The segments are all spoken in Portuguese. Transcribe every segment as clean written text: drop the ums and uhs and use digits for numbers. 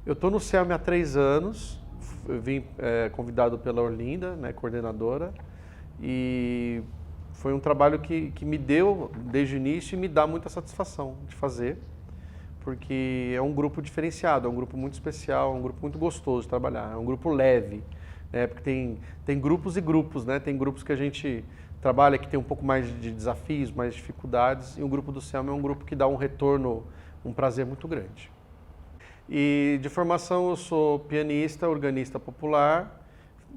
Eu estou no CELM há 3 anos, eu vim convidado pela Orlinda, né, coordenadora, e foi um trabalho que me deu, desde o início, e me dá muita satisfação de fazer, porque é um grupo diferenciado, é um grupo muito especial, é um grupo muito gostoso de trabalhar, é um grupo leve, né, porque tem grupos e grupos, né, tem grupos que a gente trabalha que tem um pouco mais de desafios, mais dificuldades, e o grupo do CELM é um grupo que dá um retorno, um prazer muito grande. E de formação eu sou pianista, organista popular,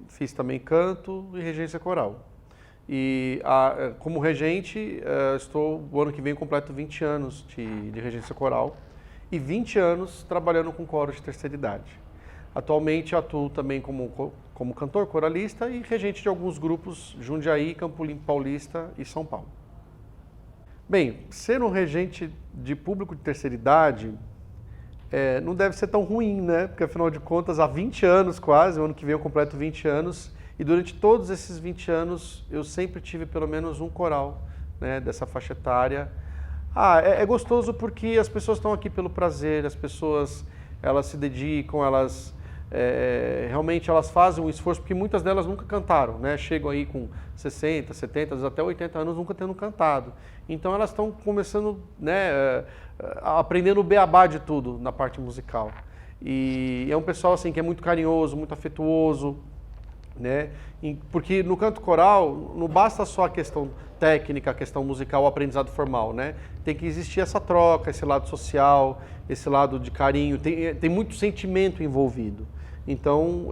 fiz também canto e regência coral. E como regente, o ano que vem completo 20 anos de regência coral e 20 anos trabalhando com coro de terceira idade. Atualmente atuo também como cantor, coralista e regente de alguns grupos Jundiaí, Campo Limpo Paulista e São Paulo. Bem, ser um regente de público de terceira idade não deve ser tão ruim, né? Porque afinal de contas, há 20 anos quase, o ano que vem eu completo 20 anos, e durante todos esses 20 anos eu sempre tive pelo menos um coral, né, dessa faixa etária. É gostoso porque as pessoas estão aqui pelo prazer, as pessoas elas se dedicam, realmente elas fazem um esforço, porque muitas delas nunca cantaram, né? Chegam aí com 60, 70, até 80 anos nunca tendo cantado. Então elas estão começando, né, aprendendo o beabá de tudo na parte musical. E é um pessoal assim que é muito carinhoso, muito afetuoso, né? Porque no canto coral não basta só a questão técnica, a questão musical, o aprendizado formal, né? Tem que existir essa troca, esse lado social, esse lado de carinho, tem muito sentimento envolvido. Então,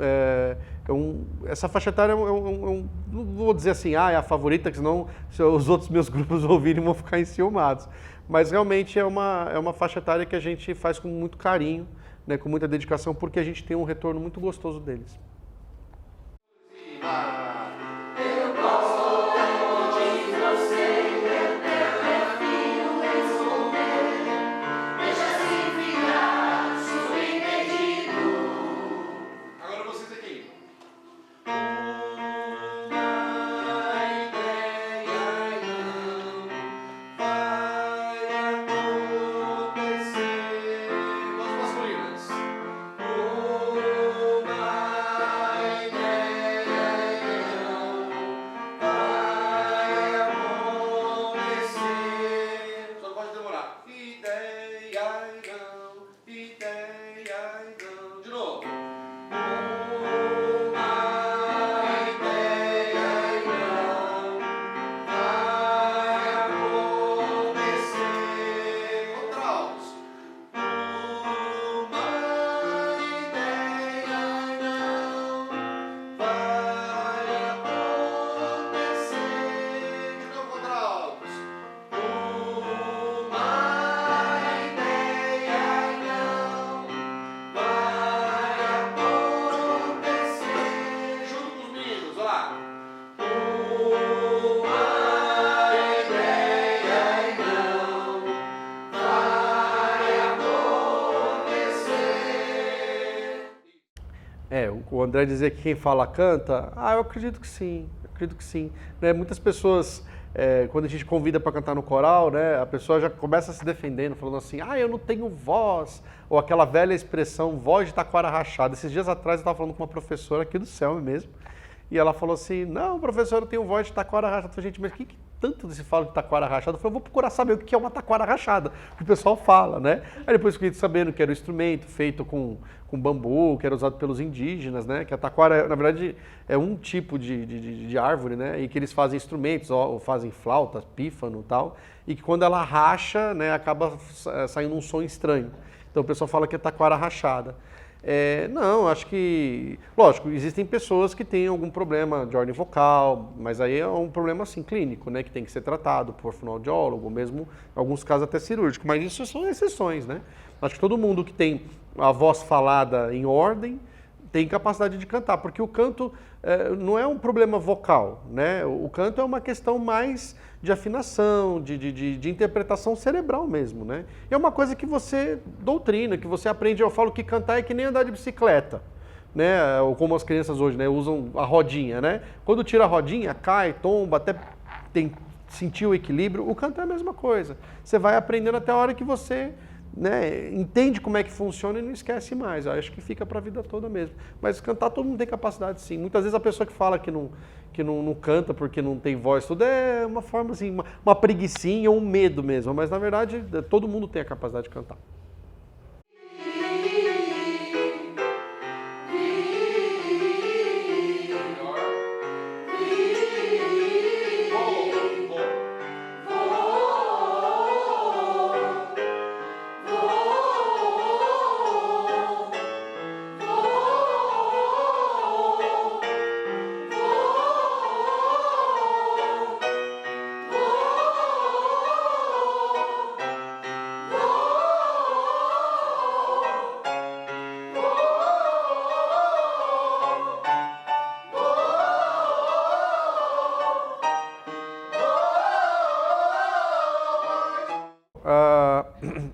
essa faixa etária não vou dizer assim, é a favorita, que senão se os outros meus grupos ouvirem vão ficar enciumados. Mas realmente é uma faixa etária que a gente faz com muito carinho, né, com muita dedicação, porque a gente tem um retorno muito gostoso deles. O André dizer que quem fala canta, eu acredito que sim, Né? Muitas pessoas, quando a gente convida para cantar no coral, né, a pessoa já começa se defendendo, falando assim, eu não tenho voz, ou aquela velha expressão, voz de taquara rachada. Esses dias atrás eu estava falando com uma professora aqui do CELM mesmo, e ela falou assim, não, professor, eu tenho voz de taquara rachada. Eu falei, gente, mas o que tanto se fala de taquara rachada? Eu falei, vou procurar saber o que é uma taquara rachada, que o pessoal fala, né? Aí depois fiquei sabendo que era um instrumento feito com bambu, que era usado pelos indígenas, né? Que a taquara, na verdade, é um tipo de árvore, né? E que eles fazem instrumentos, ou fazem flauta, pífano e tal, e que quando ela racha, né, acaba saindo um som estranho. Então o pessoal fala que é taquara rachada. Não, acho que, lógico, existem pessoas que têm algum problema de ordem vocal, mas aí é um problema assim clínico, né, que tem que ser tratado por fonoaudiólogo, ou mesmo em alguns casos até cirúrgico, mas isso são exceções, né? Acho que todo mundo que tem a voz falada em ordem tem capacidade de cantar, porque o canto não é um problema vocal, né? O canto é uma questão mais de afinação, de interpretação cerebral mesmo, né? É uma coisa que você doutrina, que você aprende. Eu falo que cantar é que nem andar de bicicleta, né? Ou como as crianças hoje, né, usam a rodinha, né? Quando tira a rodinha, cai, tomba, até sentir o equilíbrio. O canto é a mesma coisa. Você vai aprendendo até a hora que você né, entende como é que funciona e não esquece mais. Eu acho que fica para a vida toda mesmo. Mas cantar todo mundo tem capacidade, sim. Muitas vezes a pessoa que fala que não canta porque não tem voz, tudo é uma forma assim, uma preguicinha ou um medo mesmo. Mas na verdade todo mundo tem a capacidade de cantar.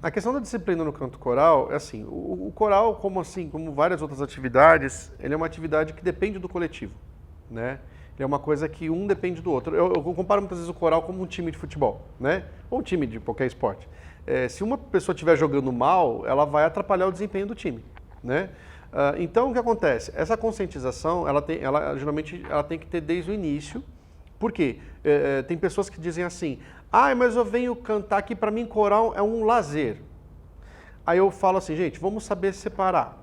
A questão da disciplina no canto coral é assim, o coral, como várias outras atividades, ele é uma atividade que depende do coletivo, né? Ele é uma coisa que um depende do outro. Eu comparo muitas vezes o coral como um time de futebol, né? Ou um time de qualquer esporte. Se uma pessoa estiver jogando mal, ela vai atrapalhar o desempenho do time, né? Então, o que acontece? Essa conscientização, geralmente ela tem que ter desde o início. Por quê? Tem pessoas que dizem assim, mas eu venho cantar aqui, para mim coral é um lazer. Aí eu falo assim, gente, vamos saber separar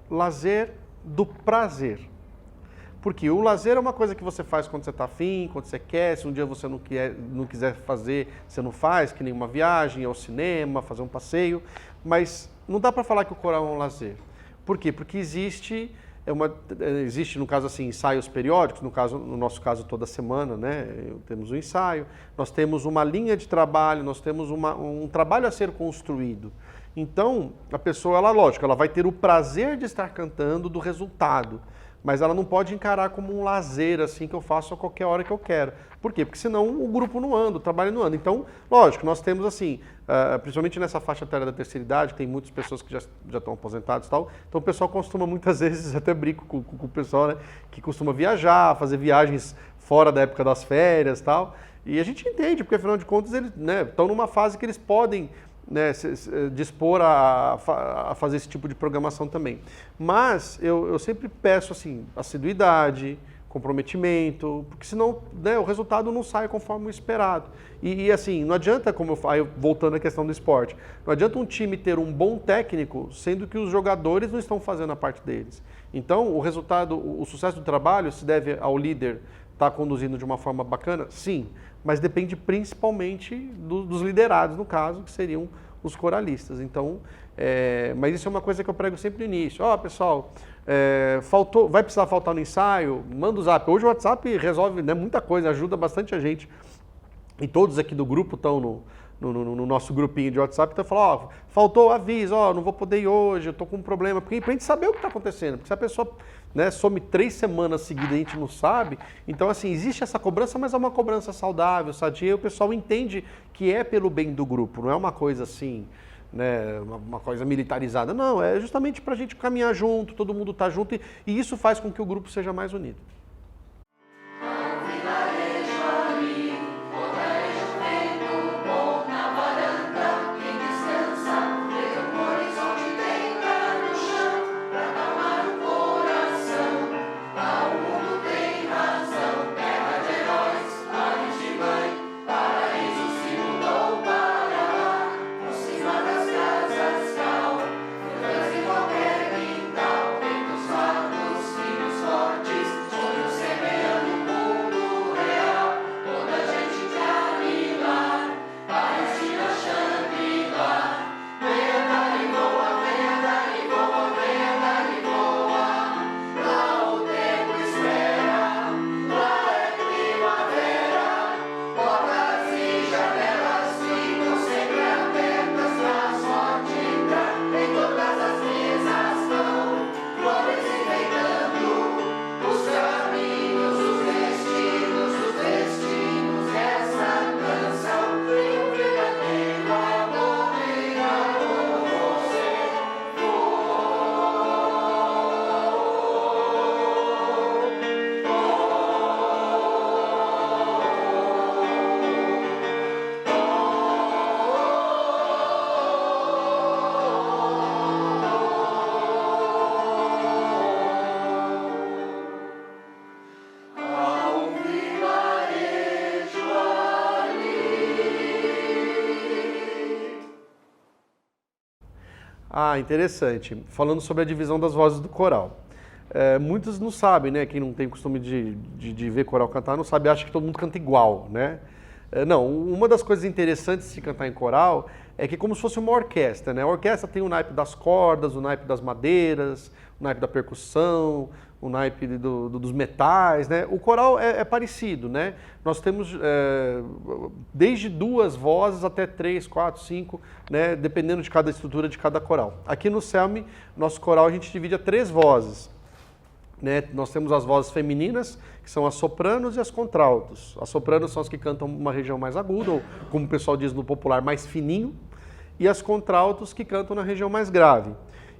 lazer do prazer. Porque o lazer é uma coisa que você faz quando você está afim, quando você quer, se um dia você não quiser fazer, você não faz, que nem uma viagem ao cinema, fazer um passeio, mas não dá para falar que o coral é um lazer. Por quê? Porque existe, no caso assim, ensaios periódicos, no nosso caso toda semana, né? Temos um ensaio, nós temos uma linha de trabalho, nós temos um trabalho a ser construído. Então, a pessoa, lógico, ela vai ter o prazer de estar cantando do resultado, mas ela não pode encarar como um lazer, assim, que eu faço a qualquer hora que eu quero. Por quê? Porque senão o grupo não anda, o trabalho não anda. Então, lógico, nós temos assim, principalmente nessa faixa etária da terceira idade, tem muitas pessoas que já estão aposentadas e tal, então o pessoal costuma muitas vezes, até brinco com o pessoal, né, que costuma viajar, fazer viagens fora da época das férias e tal, e a gente entende, porque afinal de contas eles, né, estão numa fase que eles podem, né, dispor a fazer esse tipo de programação também. Mas eu sempre peço assim, assiduidade, comprometimento, porque senão, né, o resultado não sai conforme o esperado. E assim, não adianta, voltando à questão do esporte, não adianta um time ter um bom técnico, sendo que os jogadores não estão fazendo a parte deles. Então, o sucesso do trabalho se deve ao líder estar conduzindo de uma forma bacana? Sim, mas depende principalmente dos liderados, no caso, que seriam os coralistas. Então, mas isso é uma coisa que eu prego sempre no início. Pessoal, vai precisar faltar no ensaio? Manda o zap. Hoje o WhatsApp resolve, né, muita coisa, ajuda bastante a gente. E todos aqui do grupo estão no nosso grupinho de WhatsApp, então fala, faltou aviso, não vou poder ir hoje, eu estou com um problema, pra gente saber o que está acontecendo, porque se a pessoa, né, some 3 semanas seguidas e a gente não sabe, então assim, existe essa cobrança, mas é uma cobrança saudável, sadia, e o pessoal entende que é pelo bem do grupo, não é uma coisa assim, né, uma coisa militarizada, não, é justamente para a gente caminhar junto, todo mundo tá junto, e isso faz com que o grupo seja mais unido. Ah, interessante. Falando sobre a divisão das vozes do coral. Muitos não sabem, né? Quem não tem costume de ver coral cantar não sabe, acha que todo mundo canta igual, né? Não, uma das coisas interessantes de cantar em coral é que é como se fosse uma orquestra, né? A orquestra tem o naipe das cordas, o naipe das madeiras, o naipe da percussão, o naipe dos metais, né? O coral é parecido, né? Nós temos desde 2 vozes até 3, 4, 5, né? Dependendo de cada estrutura de cada coral. Aqui no CELM, nosso coral a gente divide a 3 vozes. Né? Nós temos as vozes femininas, que são as sopranos e as contraltos. As sopranos são as que cantam uma região mais aguda, ou como o pessoal diz no popular, mais fininho, e as contraltos que cantam na região mais grave.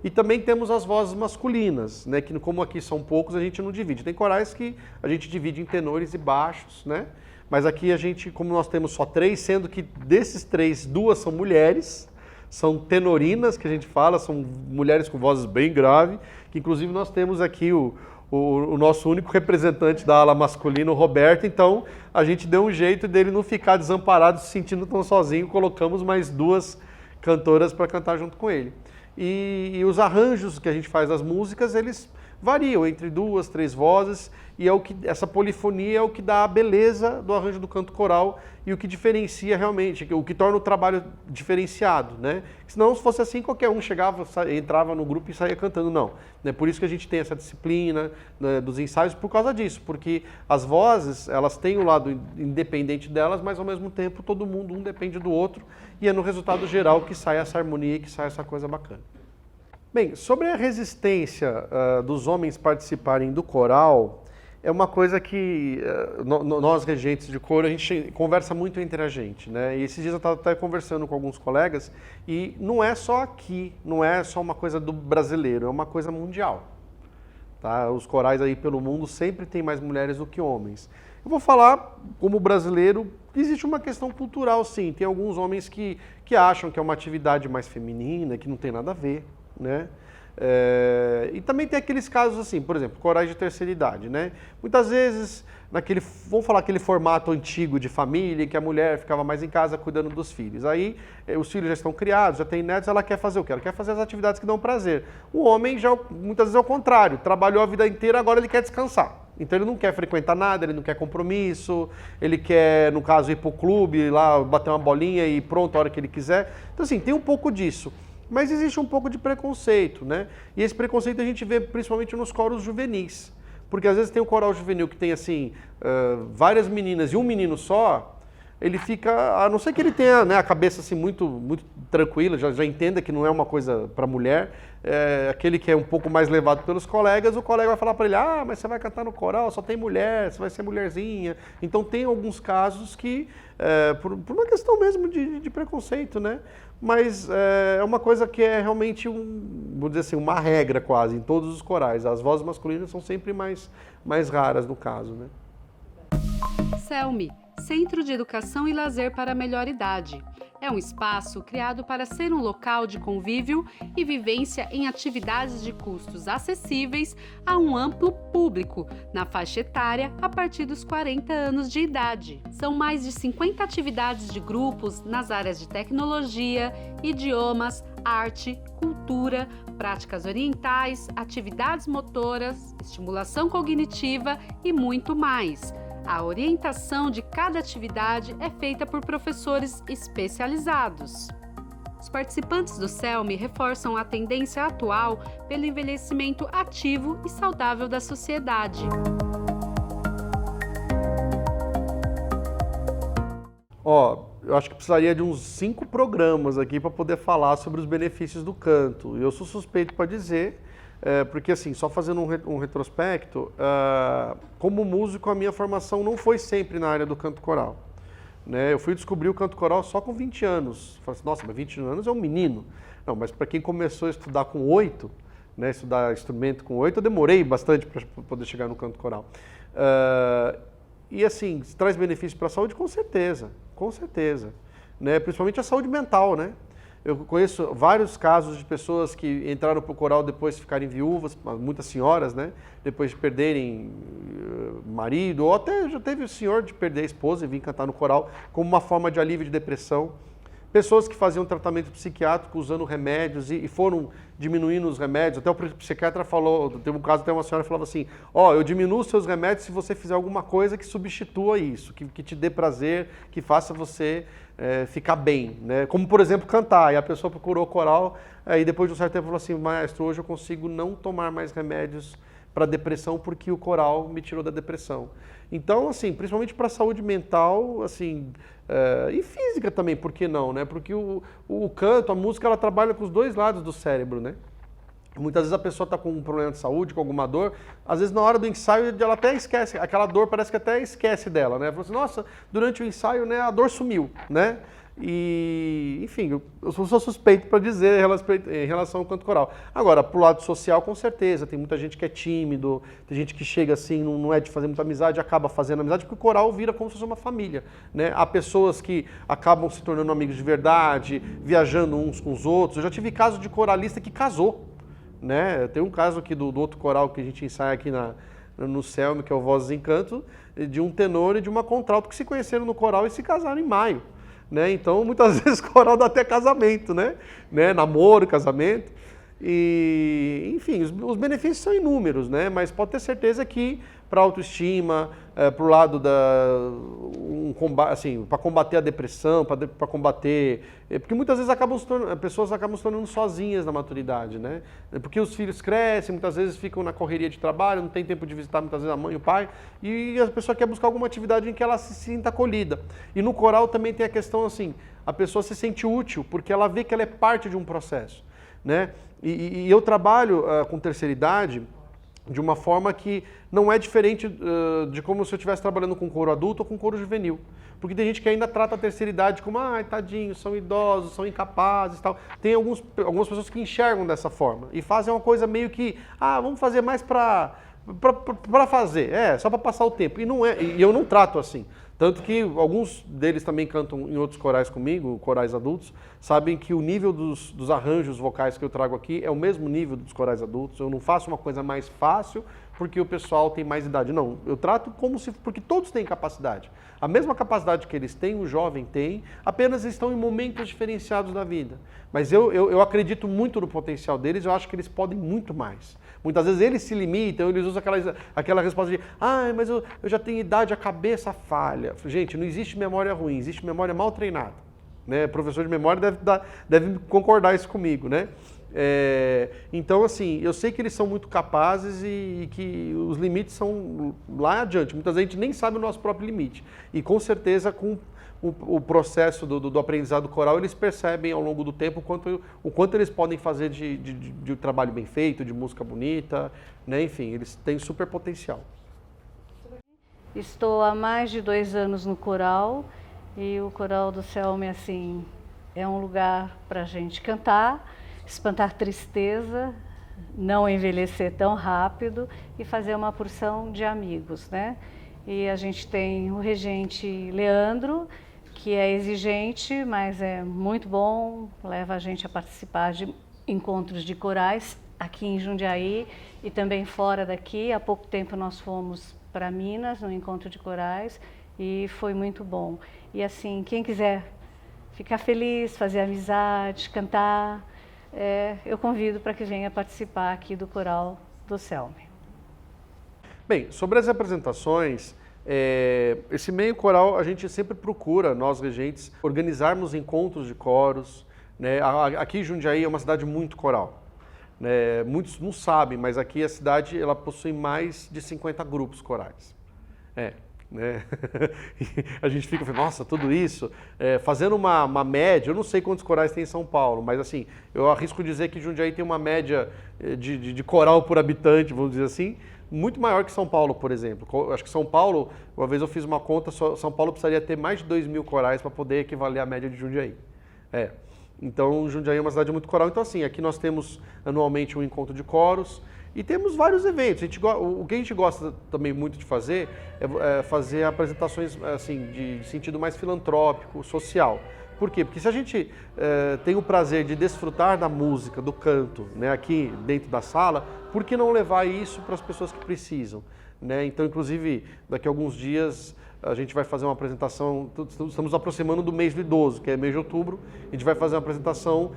E também temos as vozes masculinas, né? Que como aqui são poucos, a gente não divide. Tem corais que a gente divide em tenores e baixos, né? Mas aqui a gente, como nós temos só 3, sendo que desses 3, 2 são mulheres, são tenorinas, que a gente fala, são mulheres com vozes bem graves, que inclusive nós temos aqui o nosso único representante da ala masculina, o Roberto, então a gente deu um jeito dele não ficar desamparado, se sentindo tão sozinho, colocamos mais 2 cantoras para cantar junto com ele. E os arranjos que a gente faz das músicas, eles variam entre 2, 3 vozes, e essa polifonia é o que dá a beleza do arranjo do canto coral e o que diferencia realmente, o que torna o trabalho diferenciado, né? Senão, se fosse assim, qualquer um chegava, entrava no grupo e saía cantando, não. É por isso que a gente tem essa disciplina, né, dos ensaios, por causa disso, porque as vozes, elas têm o lado independente delas, mas ao mesmo tempo todo mundo, um depende do outro, e é no resultado geral que sai essa harmonia e que sai essa coisa bacana. Bem, sobre a resistência dos homens participarem do coral, é uma coisa que nós, regentes de coro, a gente conversa muito entre a gente, né? E esses dias eu estava até conversando com alguns colegas, e não é só aqui, não é só uma coisa do brasileiro, é uma coisa mundial. Tá? Os corais aí pelo mundo sempre tem mais mulheres do que homens. Eu vou falar, como brasileiro, que existe uma questão cultural, sim. Tem alguns homens que acham que é uma atividade mais feminina, que não tem nada a ver, né? E também tem aqueles casos assim, por exemplo, corais de terceira idade, né? Muitas vezes, vamos falar aquele formato antigo de família, em que a mulher ficava mais em casa cuidando dos filhos. Aí, os filhos já estão criados, já tem netos, ela quer fazer o quê? Ela quer fazer as atividades que dão prazer. O homem já, muitas vezes é o contrário, trabalhou a vida inteira, agora ele quer descansar. Então ele não quer frequentar nada, ele não quer compromisso, ele quer, no caso, ir para o clube, lá bater uma bolinha e pronto, a hora que ele quiser. Então assim, tem um pouco disso. Mas existe um pouco de preconceito, né? E esse preconceito a gente vê principalmente nos coros juvenis. Porque às vezes tem um coral juvenil que tem, assim, várias meninas e um menino só, ele fica, a não ser que ele tenha, né, a cabeça assim muito, muito tranquila, já entenda que não é uma coisa para mulher, aquele que é um pouco mais levado pelos colegas, o colega vai falar para ele, mas você vai cantar no coral, só tem mulher, você vai ser mulherzinha. Então tem alguns casos que, por uma questão mesmo de preconceito, né? Mas é uma coisa que é realmente, vamos dizer assim, uma regra quase em todos os corais. As vozes masculinas são sempre mais raras no caso, né? CELM, Centro de Educação e Lazer para a Melhor Idade. É um espaço criado para ser um local de convívio e vivência em atividades de custos acessíveis a um amplo público, na faixa etária a partir dos 40 anos de idade. São mais de 50 atividades de grupos nas áreas de tecnologia, idiomas, arte, cultura, práticas orientais, atividades motoras, estimulação cognitiva e muito mais. A orientação de cada atividade é feita por professores especializados. Os participantes do CELM reforçam a tendência atual pelo envelhecimento ativo e saudável da sociedade. Eu acho que precisaria de uns 5 programas aqui para poder falar sobre os benefícios do canto. Eu sou suspeito para dizer, porque assim, só fazendo um retrospecto, como músico a minha formação não foi sempre na área do canto coral. Né? Eu fui descobrir o canto coral só com 20 anos. Falei assim, nossa, mas 20 anos é um menino. Não, mas para quem começou a estudar com 8, né, estudar instrumento com 8, eu demorei bastante para poder chegar no canto coral. E assim, traz benefício para a saúde? Com certeza, com certeza. Né? Principalmente a saúde mental, né? Eu conheço vários casos de pessoas que entraram para o coral depois de ficarem viúvas, muitas senhoras, né? Depois de perderem marido, ou até já teve o senhor de perder a esposa e vir cantar no coral como uma forma de alívio de depressão. pessoas que faziam tratamento psiquiátrico usando remédios e foram diminuindo os remédios. Até o psiquiatra falou, teve um caso, até uma senhora falava assim, eu diminuo os seus remédios se você fizer alguma coisa que substitua isso, que te dê prazer, que faça você ficar bem, né? Como, por exemplo, cantar. E a pessoa procurou coral, e depois de um certo tempo falou assim, maestro, hoje eu consigo não tomar mais remédios para depressão porque o coral me tirou da depressão. Então, assim, principalmente para a saúde mental, assim, e física também, por que não, né? Porque o canto, a música, ela trabalha com os dois lados do cérebro, né? Muitas vezes a pessoa está com um problema de saúde, com alguma dor, às vezes na hora do ensaio ela até esquece, aquela dor parece que até esquece dela, né? Fala assim, nossa, durante o ensaio, né, a dor sumiu, né? E, enfim, eu sou suspeito para dizer em relação ao canto coral. Agora, pro lado social, com certeza, tem muita gente que é tímido, tem gente que chega assim, não é de fazer muita amizade, acaba fazendo amizade, porque o coral vira como se fosse uma família, né? Há pessoas que acabam se tornando amigos de verdade, viajando uns com os outros. Eu já tive caso de coralista que casou, né? Tem um caso aqui do outro coral que a gente ensaia aqui no CELM, que é o Vozes em Canto, de um tenor e de uma contralto que se conheceram no coral e se casaram em maio. Né? Então, muitas vezes coral dá até casamento, né? Namoro, casamento. E, enfim, os benefícios são inúmeros, né? Mas pode ter certeza que para a autoestima, para o lado assim, para combater a depressão, para combater... Porque muitas vezes pessoas acabam se tornando sozinhas na maturidade, né? Porque os filhos crescem, muitas vezes ficam na correria de trabalho, não tem tempo de visitar muitas vezes a mãe e o pai, e a pessoa quer buscar alguma atividade em que ela se sinta acolhida. E no coral também tem a questão assim, a pessoa se sente útil, porque ela vê que ela é parte de um processo, né? E eu trabalho com terceira idade de uma forma que não é diferente de como se eu estivesse trabalhando com coro adulto ou com coro juvenil. Porque tem gente que ainda trata a terceira idade como, tadinho, são idosos, são incapazes e tal. Tem algumas pessoas que enxergam dessa forma e fazem uma coisa meio que, vamos fazer mais para fazer, só para passar o tempo. E não é, e eu não trato assim. Tanto que alguns deles também cantam em outros corais comigo, corais adultos, sabem que o nível dos arranjos vocais que eu trago aqui é o mesmo nível dos corais adultos. Eu não faço uma coisa mais fácil porque o pessoal tem mais idade. Não, eu trato porque todos têm capacidade. A mesma capacidade que eles têm, o jovem tem, apenas estão em momentos diferenciados da vida. Mas eu acredito muito no potencial deles, eu acho que eles podem muito mais. Muitas vezes eles se limitam, eles usam aquela resposta de mas eu já tenho idade, a cabeça falha. Gente, não existe memória ruim, existe memória mal treinada. Né? Professor de memória deve concordar isso comigo, né? Então, assim, eu sei que eles são muito capazes e que os limites são lá adiante. Muitas vezes a gente nem sabe o nosso próprio limite. E com certeza, com o processo do aprendizado coral, eles percebem ao longo do tempo o quanto eles podem fazer de trabalho bem feito, de música bonita, né? Enfim, eles têm super potencial. Estou há mais de 2 anos no coral e o coral do CELM, assim, é um lugar para a gente cantar, espantar tristeza, não envelhecer tão rápido e fazer uma porção de amigos, né? E a gente tem o regente Leandro, que é exigente, mas é muito bom, leva a gente a participar de encontros de corais aqui em Jundiaí e também fora daqui. Há pouco tempo nós fomos para Minas, no encontro de corais, e foi muito bom. E assim, quem quiser ficar feliz, fazer amizade, cantar, eu convido para que venha participar aqui do coral do CELM. Bem, sobre as apresentações, esse meio coral a gente sempre procura, nós regentes, organizarmos encontros de coros, né? Aqui em Jundiaí é uma cidade muito coral. Né? Muitos não sabem, mas aqui a cidade ela possui mais de 50 grupos corais. Né? A gente fica, nossa, tudo isso. Fazendo uma média, eu não sei quantos corais tem em São Paulo, mas assim, eu arrisco dizer que Jundiaí tem uma média de coral por habitante, vamos dizer assim, muito maior que São Paulo, por exemplo. Acho que São Paulo, uma vez eu fiz uma conta, São Paulo precisaria ter mais de 2.000 corais para poder equivaler à média de Jundiaí. Então, Jundiaí é uma cidade muito coral. Então, assim, aqui nós temos anualmente um encontro de coros e temos vários eventos. O que a gente gosta também muito de fazer é fazer apresentações assim, de sentido mais filantrópico, social. Por quê? Porque se a gente tem o prazer de desfrutar da música, do canto, né, aqui dentro da sala, por que não levar isso para as pessoas que precisam? Né? Então, inclusive, daqui a alguns dias a gente vai fazer uma apresentação, estamos aproximando do mês do idoso, que é mês de outubro, a gente vai fazer uma apresentação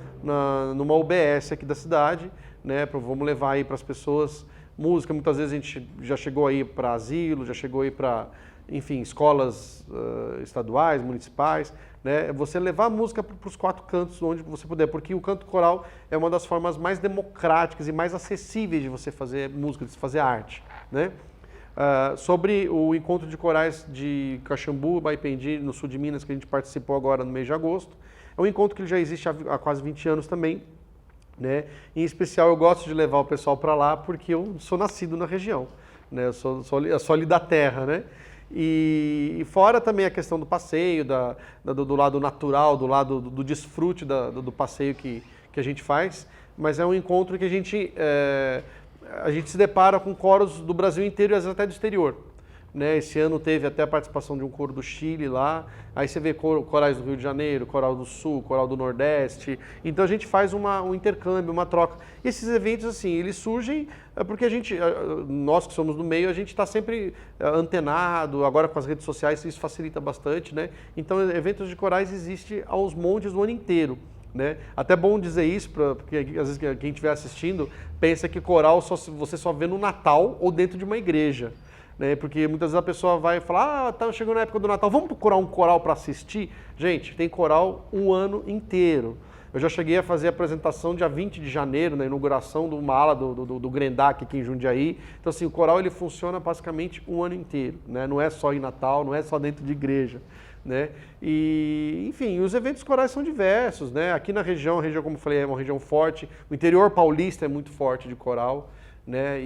numa UBS aqui da cidade, né, vamos levar aí para as pessoas música. Muitas vezes a gente já chegou aí para asilo, já chegou aí para, enfim, escolas estaduais, municipais, né? Você levar a música para os 4 cantos onde você puder, porque o canto coral é uma das formas mais democráticas e mais acessíveis de você fazer música, de se fazer arte, né? Sobre o encontro de corais de Caxambu, Baipendi, no sul de Minas, que a gente participou agora no mês de agosto, é um encontro que já existe há quase 20 anos também, né? Em especial, eu gosto de levar o pessoal para lá porque eu sou nascido na região, né? Eu sou ali da terra, né? E fora também a questão do passeio, do lado natural, do lado do desfrute do passeio que a gente faz, mas é um encontro que a gente se depara com coros do Brasil inteiro e às vezes até do exterior. Né? Esse ano teve até a participação de um coro do Chile lá, aí você vê corais do Rio de Janeiro, coral do Sul, coral do Nordeste, então a gente faz um intercâmbio, uma troca. E esses eventos, assim, eles surgem porque nós que somos do meio, a gente está sempre antenado, agora com as redes sociais isso facilita bastante, né? Então eventos de corais existem aos montes o ano inteiro. Né? Até bom dizer isso, porque às vezes quem estiver assistindo pensa que coral você só vê no Natal ou dentro de uma igreja. Né? Porque muitas vezes a pessoa vai falar, tá chegando na época do Natal, vamos procurar um coral para assistir? Gente, tem coral um ano inteiro. Eu já cheguei a fazer a apresentação dia 20 de janeiro, na inauguração de uma ala do Grendac aqui em Jundiaí. Então, assim, o coral ele funciona basicamente um ano inteiro. Né? Não é só em Natal, não é só dentro de igreja. Né? E, enfim, os eventos corais são diversos. Né? Aqui na região, como eu falei, é uma região forte. O interior paulista é muito forte de coral. Né?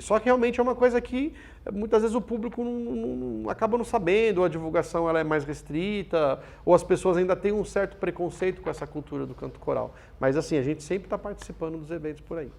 Só que realmente é uma coisa que muitas vezes o público acaba não sabendo, ou a divulgação ela é mais restrita, ou as pessoas ainda têm um certo preconceito com essa cultura do canto coral. Mas assim, a gente sempre está participando dos eventos por aí.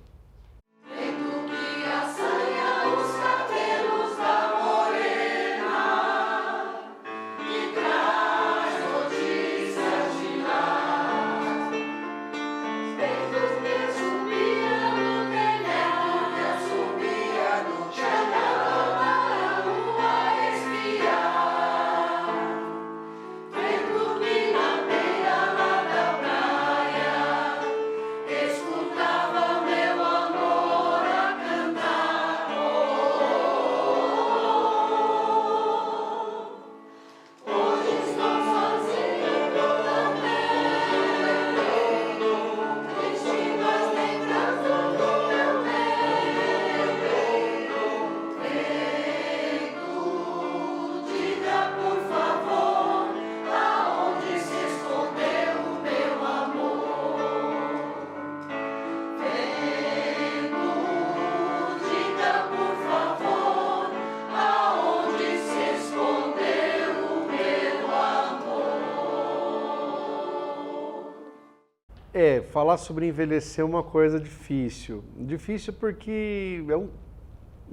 Falar sobre envelhecer é uma coisa difícil. Difícil porque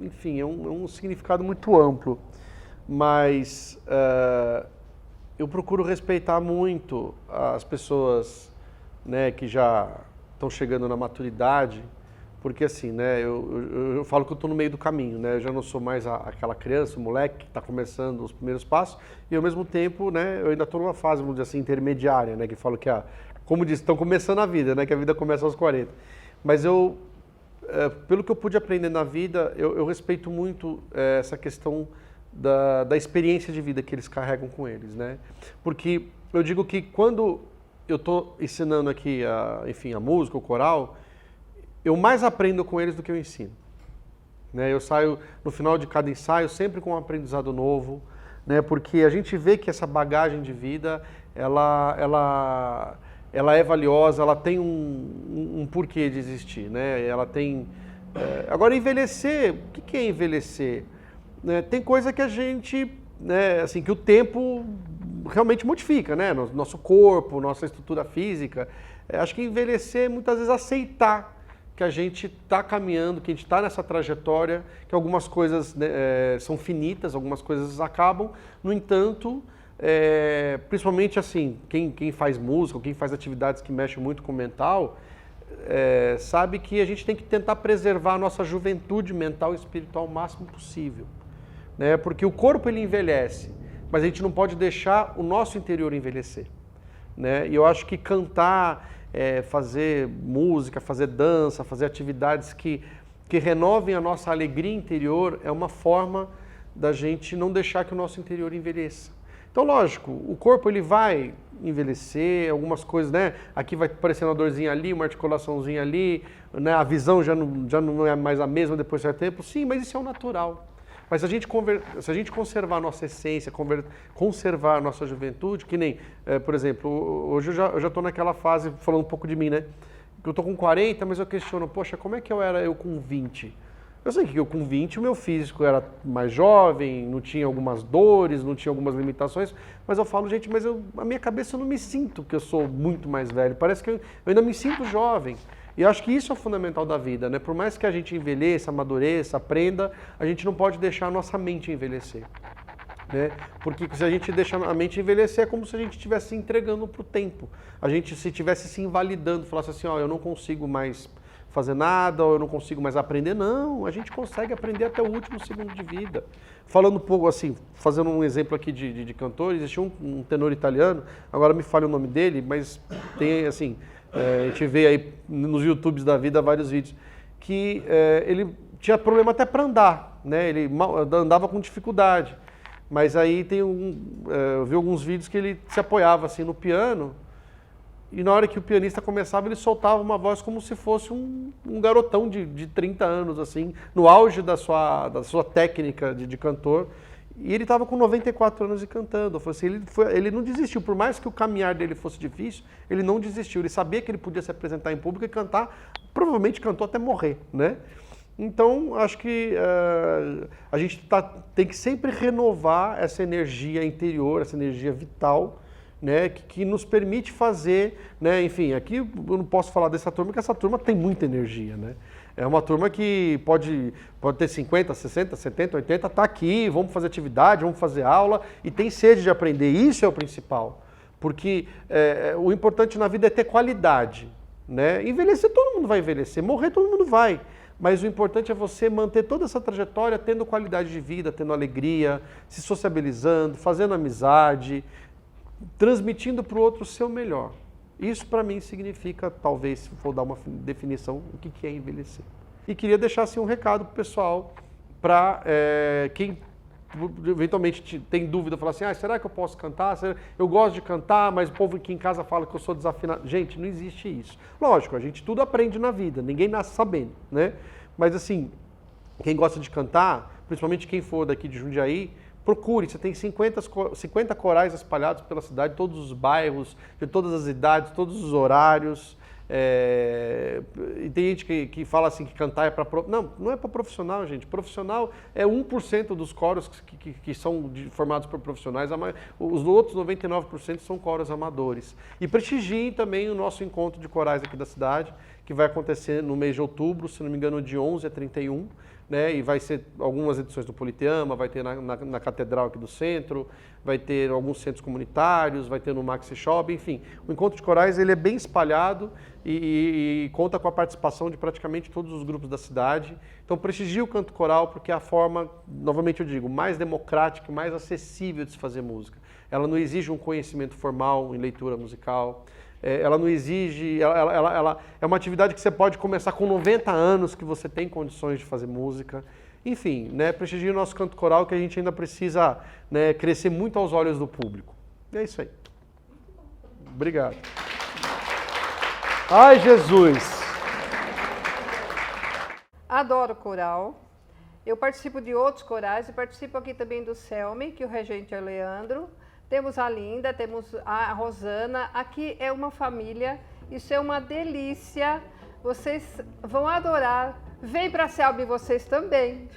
enfim, é um significado muito amplo. Mas eu procuro respeitar muito as pessoas, né, que já estão chegando na maturidade, porque assim, né, eu falo que eu estou no meio do caminho, né, eu já não sou mais aquela criança, o moleque que está começando os primeiros passos, e ao mesmo tempo, né, eu ainda estou numa fase, vamos dizer assim, intermediária, né, que falo que como diz, estão começando a vida, né? Que a vida começa aos 40. Mas pelo que eu pude aprender na vida, eu respeito muito essa questão da experiência de vida que eles carregam com eles, né? Porque eu digo que quando eu estou ensinando aqui, enfim, a música, o coral, eu mais aprendo com eles do que eu ensino. Né? Eu saio no final de cada ensaio sempre com um aprendizado novo, né? Porque a gente vê que essa bagagem de vida, ela é valiosa, ela tem um porquê de existir, né? Ela tem... Agora, envelhecer, o que é envelhecer? Né? Tem coisa que a gente, né, assim, que o tempo realmente modifica, né? Nosso corpo, nossa estrutura física. Acho que envelhecer é muitas vezes aceitar que a gente está caminhando, que a gente está nessa trajetória, que algumas coisas, né, são finitas, algumas coisas acabam, no entanto... principalmente assim, quem faz música, ou quem faz atividades que mexem muito com o mental, sabe que a gente tem que tentar preservar a nossa juventude mental e espiritual o máximo possível, né? Porque o corpo ele envelhece, mas a gente não pode deixar o nosso interior envelhecer, né? E eu acho que cantar, fazer música, fazer dança, fazer atividades que renovem a nossa alegria interior é uma forma da gente não deixar que o nosso interior envelheça. Então, lógico, o corpo ele vai envelhecer, algumas coisas, né? Aqui vai aparecendo uma dorzinha ali, uma articulaçãozinha ali, né? A visão já não é mais a mesma depois de certo tempo. Sim, mas isso é o natural. Mas se a gente conservar a nossa essência, conservar a nossa juventude, que nem, por exemplo, hoje eu já estou naquela fase, falando um pouco de mim, né? Que eu estou com 40, mas eu questiono, poxa, como é que eu era com 20? Eu sei que eu com 20 o meu físico era mais jovem, não tinha algumas dores, não tinha algumas limitações, mas eu falo, gente, mas a minha cabeça eu não me sinto que eu sou muito mais velho, parece que eu ainda me sinto jovem. E eu acho que isso é o fundamental da vida, né? Por mais que a gente envelheça, amadureça, aprenda, a gente não pode deixar a nossa mente envelhecer, né? Porque se a gente deixa a mente envelhecer, é como se a gente estivesse se entregando para o tempo. A gente se estivesse se invalidando, falasse assim, ó, eu não consigo mais fazer nada, ou eu não consigo mais aprender. Não, a gente consegue aprender até o último segundo de vida. Falando um pouco assim, fazendo um exemplo aqui de cantor, existia um tenor italiano, agora me falha o nome dele, mas tem assim, a gente vê aí nos YouTubes da vida vários vídeos, que ele tinha problema até para andar, né? Ele andava com dificuldade. Mas aí eu vi alguns vídeos que ele se apoiava assim no piano, e na hora que o pianista começava, ele soltava uma voz como se fosse um garotão de 30 anos, assim, no auge da sua técnica de cantor. E ele estava com 94 anos e cantando. Eu falei assim, ele não desistiu, por mais que o caminhar dele fosse difícil, ele não desistiu. Ele sabia que ele podia se apresentar em público e cantar, provavelmente cantou até morrer, né? Então, acho que a gente tem que sempre renovar essa energia interior, essa energia vital, né, que nos permite fazer, né, enfim, aqui eu não posso falar dessa turma, porque essa turma tem muita energia, né? É uma turma que pode ter 50, 60, 70, 80, tá aqui, vamos fazer atividade, vamos fazer aula e tem sede de aprender, isso é o principal. Porque o importante na vida é ter qualidade, né? Envelhecer, todo mundo vai envelhecer, morrer todo mundo vai. Mas o importante é você manter toda essa trajetória tendo qualidade de vida, tendo alegria, se sociabilizando, fazendo amizade, transmitindo para o outro o seu melhor. Isso para mim significa, talvez, se for dar uma definição, o que é envelhecer. E queria deixar assim, um recado para o pessoal, para quem eventualmente tem dúvida, falar assim, será que eu posso cantar? Eu gosto de cantar, mas o povo aqui em casa fala que eu sou desafinado. Gente, não existe isso. Lógico, a gente tudo aprende na vida, ninguém nasce sabendo, né? Mas assim, quem gosta de cantar, principalmente quem for daqui de Jundiaí, procure, você tem 50 corais espalhados pela cidade, todos os bairros, de todas as idades, todos os horários. E tem gente que fala assim que cantar é para... Não é para profissional, gente. Profissional é 1% dos coros que são formados por profissionais. Os outros 99% são coros amadores. E prestigiem também o nosso encontro de corais aqui da cidade, que vai acontecer no mês de outubro, se não me engano, de 11 a 31. Né, e vai ser algumas edições do Politeama, vai ter na Catedral aqui do centro, vai ter alguns centros comunitários, vai ter no Maxi Shop, enfim. O Encontro de Corais ele é bem espalhado e conta com a participação de praticamente todos os grupos da cidade. Então prestigie o canto coral porque é a forma, novamente eu digo, mais democrática, mais acessível de se fazer música. Ela não exige um conhecimento formal em leitura musical. Ela não exige, ela é uma atividade que você pode começar com 90 anos, que você tem condições de fazer música. Enfim, né, prestigie o nosso canto coral, que a gente ainda precisa, né, crescer muito aos olhos do público. E é isso aí. Obrigado. Ai, Jesus! Adoro coral. Eu participo de outros corais e participo aqui também do CELME, que o regente é o Leandro. Temos a Linda, temos a Rosana, aqui é uma família, isso é uma delícia, vocês vão adorar. Vem para a CELME vocês também.